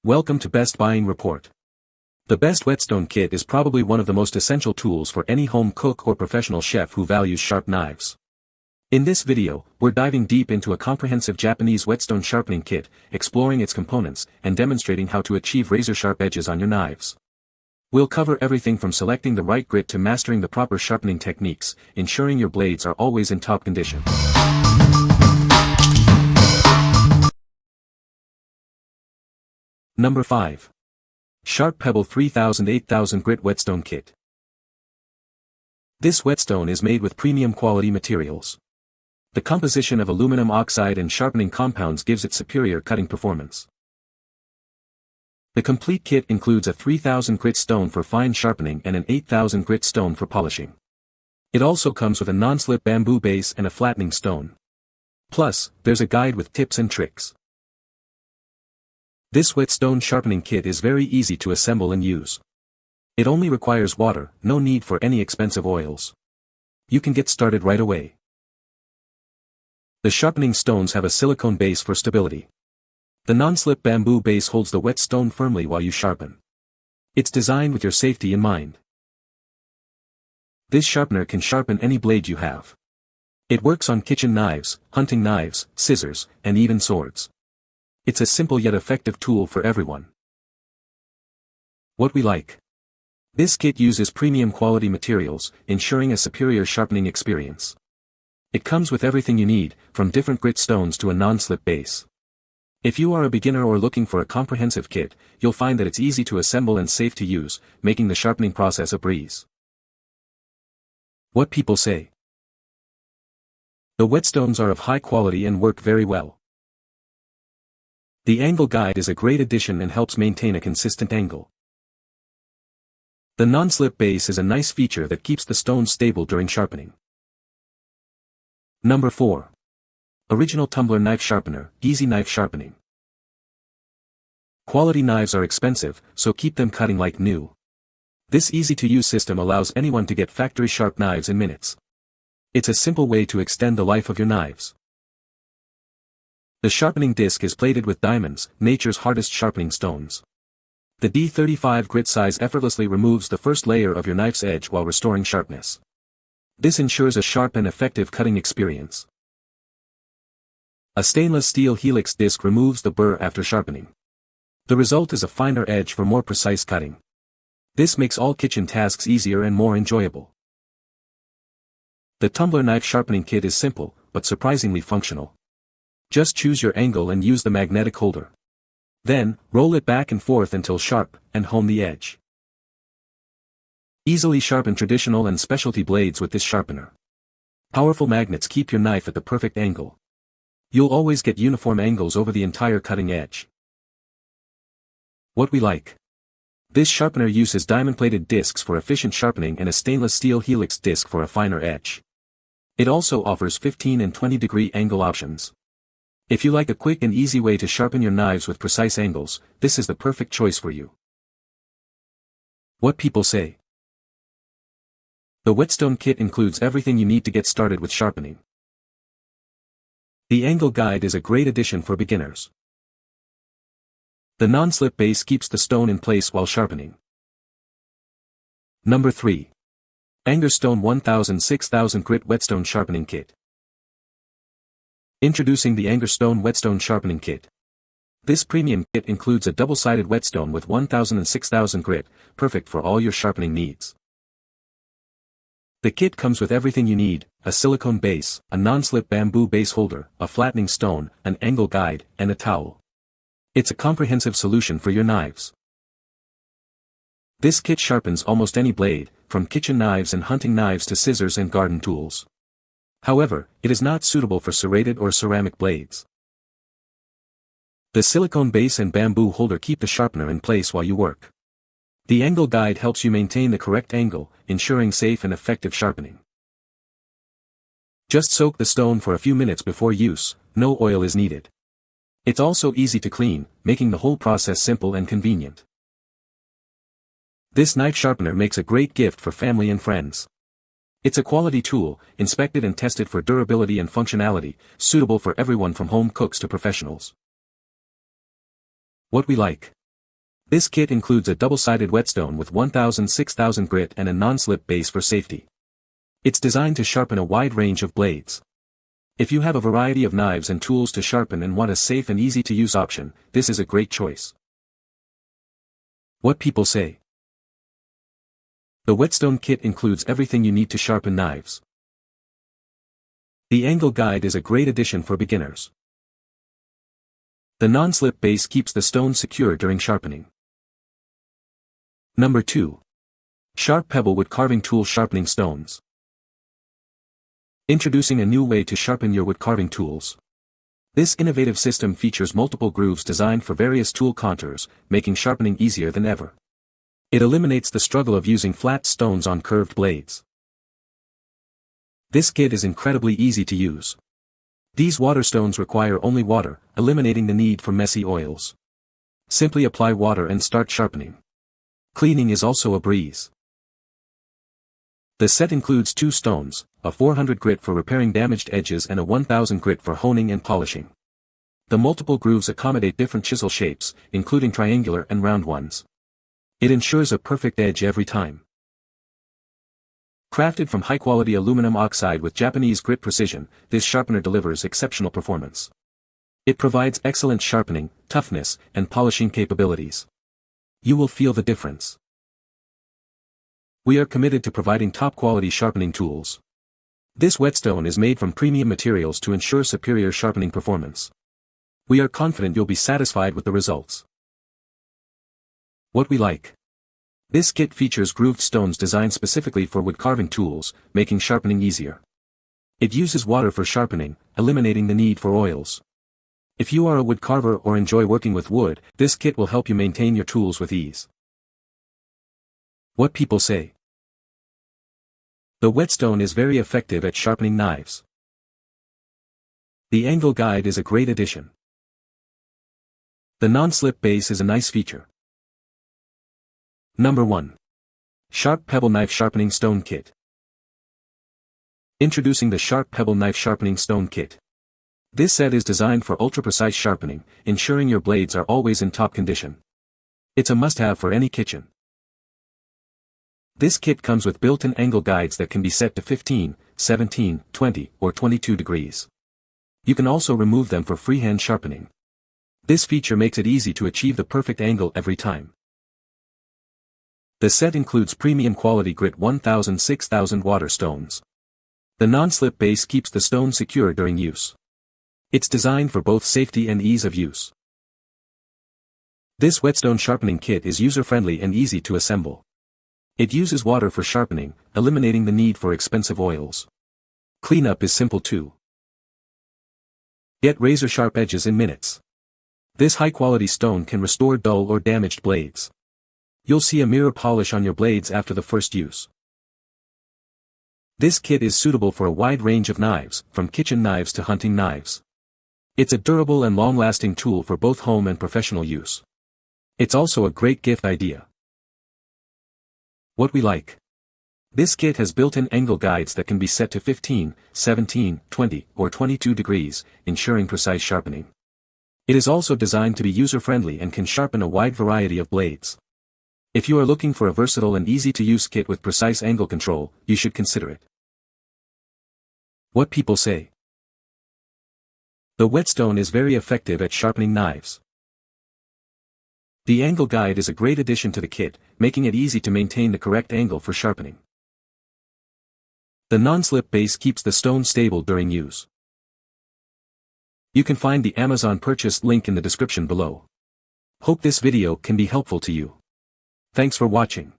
Welcome to Best Buying Report. The best Whetstone kit is probably one of the most essential tools for any home cook or professional chef who values sharp knives. In this video, we're diving deep into a comprehensive Japanese Whetstone sharpening kit, exploring its components, and demonstrating how to achieve razor-sharp edges on your knives. We'll cover everything from selecting the right grit to mastering the proper sharpening techniques, ensuring your blades are always in top condition. Number 5. Sharp Pebble 3000-8000 Grit Whetstone Kit. This whetstone is made with premium quality materials. The composition of aluminum oxide and sharpening compounds gives it superior cutting performance. The complete kit includes a 3000 grit stone for fine sharpening and an 8000 grit stone for polishing. It also comes with a non-slip bamboo base and a flattening stone. Plus, there's a guide with tips and tricks. This Whetstone sharpening kit is very easy to assemble and use. It only requires water, no need for any expensive oils. You can get started right away. The sharpening stones have a silicone base for stability. The non-slip bamboo base holds the whetstone firmly while you sharpen. It's designed with your safety in mind. This sharpener can sharpen any blade you have. It works on kitchen knives, hunting knives, scissors, and even swords. It's a simple yet effective tool for everyone. What we like. This kit uses premium quality materials, ensuring a superior sharpening experience. It comes with everything you need, from different grit stones to a non-slip base. If you are a beginner or looking for a comprehensive kit, you'll find that it's easy to assemble and safe to use, making the sharpening process a breeze. What people say. The whetstones are of high quality and work very well. The angle guide is a great addition and helps maintain a consistent angle. The non-slip base is a nice feature that keeps the stones stable during sharpening. Number 4. Original Tumbler Knife Sharpener, Easy Knife Sharpening. Quality knives are expensive, so keep them cutting like new. This easy-to-use system allows anyone to get factory-sharp knives in minutes. It's a simple way to extend the life of your knives. The sharpening disc is plated with diamonds, nature's hardest sharpening stones. The D35 grit size effortlessly removes the first layer of your knife's edge while restoring sharpness. This ensures a sharp and effective cutting experience. A stainless steel helix disc removes the burr after sharpening. The result is a finer edge for more precise cutting. This makes all kitchen tasks easier and more enjoyable. The Tumbler Knife Sharpening Kit is simple, but surprisingly functional. Just choose your angle and use the magnetic holder. Then, roll it back and forth until sharp, and hone the edge. Easily sharpen traditional and specialty blades with this sharpener. Powerful magnets keep your knife at the perfect angle. You'll always get uniform angles over the entire cutting edge. What we like. This sharpener uses diamond-plated discs for efficient sharpening and a stainless steel helix disc for a finer edge. It also offers 15 and 20-degree angle options. If you like a quick and easy way to sharpen your knives with precise angles, this is the perfect choice for you. What people say. The Whetstone kit includes everything you need to get started with sharpening. The angle guide is a great addition for beginners. The non-slip base keeps the stone in place while sharpening. Number 3. Angerstone 1000-6000 Grit Whetstone Sharpening Kit. Introducing the Angerstone Whetstone Sharpening Kit. This premium kit includes a double-sided whetstone with 1000 and 6000 grit, perfect for all your sharpening needs. The kit comes with everything you need: a silicone base, a non-slip bamboo base holder, a flattening stone, an angle guide, and a towel. It's a comprehensive solution for your knives. This kit sharpens almost any blade, from kitchen knives and hunting knives to scissors and garden tools. However, it is not suitable for serrated or ceramic blades. The silicone base and bamboo holder keep the sharpener in place while you work. The angle guide helps you maintain the correct angle, ensuring safe and effective sharpening. Just soak the stone for a few minutes before use, no oil is needed. It's also easy to clean, making the whole process simple and convenient. This knife sharpener makes a great gift for family and friends. It's a quality tool, inspected and tested for durability and functionality, suitable for everyone from home cooks to professionals. What we like. This kit includes a double-sided whetstone with 1000-6000 grit and a non-slip base for safety. It's designed to sharpen a wide range of blades. If you have a variety of knives and tools to sharpen and want a safe and easy-to-use option, this is a great choice. What people say. The Whetstone Kit includes everything you need to sharpen knives. The angle guide is a great addition for beginners. The non-slip base keeps the stone secure during sharpening. Number 2. Sharp Pebble wood carving tool sharpening stones. Introducing a new way to sharpen your wood carving tools. This innovative system features multiple grooves designed for various tool contours, making sharpening easier than ever. It eliminates the struggle of using flat stones on curved blades. This kit is incredibly easy to use. These water stones require only water, eliminating the need for messy oils. Simply apply water and start sharpening. Cleaning is also a breeze. The set includes 2 stones, a 400 grit for repairing damaged edges and a 1000 grit for honing and polishing. The multiple grooves accommodate different chisel shapes, including triangular and round ones. It ensures a perfect edge every time. Crafted from high-quality aluminum oxide with Japanese grit precision, this sharpener delivers exceptional performance. It provides excellent sharpening, toughness, and polishing capabilities. You will feel the difference. We are committed to providing top-quality sharpening tools. This whetstone is made from premium materials to ensure superior sharpening performance. We are confident you'll be satisfied with the results. What we like. This kit features grooved stones designed specifically for wood carving tools, making sharpening easier. It uses water for sharpening, eliminating the need for oils. If you are a wood carver or enjoy working with wood, this kit will help you maintain your tools with ease. What people say. The whetstone is very effective at sharpening knives. The angle guide is a great addition. The non-slip base is a nice feature. Number 1. Sharp Pebble Knife Sharpening Stone Kit. Introducing the Sharp Pebble Knife Sharpening Stone Kit. This set is designed for ultra-precise sharpening, ensuring your blades are always in top condition. It's a must-have for any kitchen. This kit comes with built-in angle guides that can be set to 15, 17, 20, or 22 degrees. You can also remove them for freehand sharpening. This feature makes it easy to achieve the perfect angle every time. The set includes premium quality grit 1000-6000 water stones. The non-slip base keeps the stone secure during use. It's designed for both safety and ease of use. This whetstone sharpening kit is user-friendly and easy to assemble. It uses water for sharpening, eliminating the need for expensive oils. Cleanup is simple too. Get razor-sharp edges in minutes. This high-quality stone can restore dull or damaged blades. You'll see a mirror polish on your blades after the first use. This kit is suitable for a wide range of knives, from kitchen knives to hunting knives. It's a durable and long-lasting tool for both home and professional use. It's also a great gift idea. What we like. This kit has built-in angle guides that can be set to 15, 17, 20, or 22 degrees, ensuring precise sharpening. It is also designed to be user-friendly and can sharpen a wide variety of blades. If you are looking for a versatile and easy-to-use kit with precise angle control, you should consider it. What people say. The whetstone is very effective at sharpening knives. The angle guide is a great addition to the kit, making it easy to maintain the correct angle for sharpening. The non-slip base keeps the stone stable during use. You can find the Amazon purchase link in the description below. Hope this video can be helpful to you. Thanks for watching.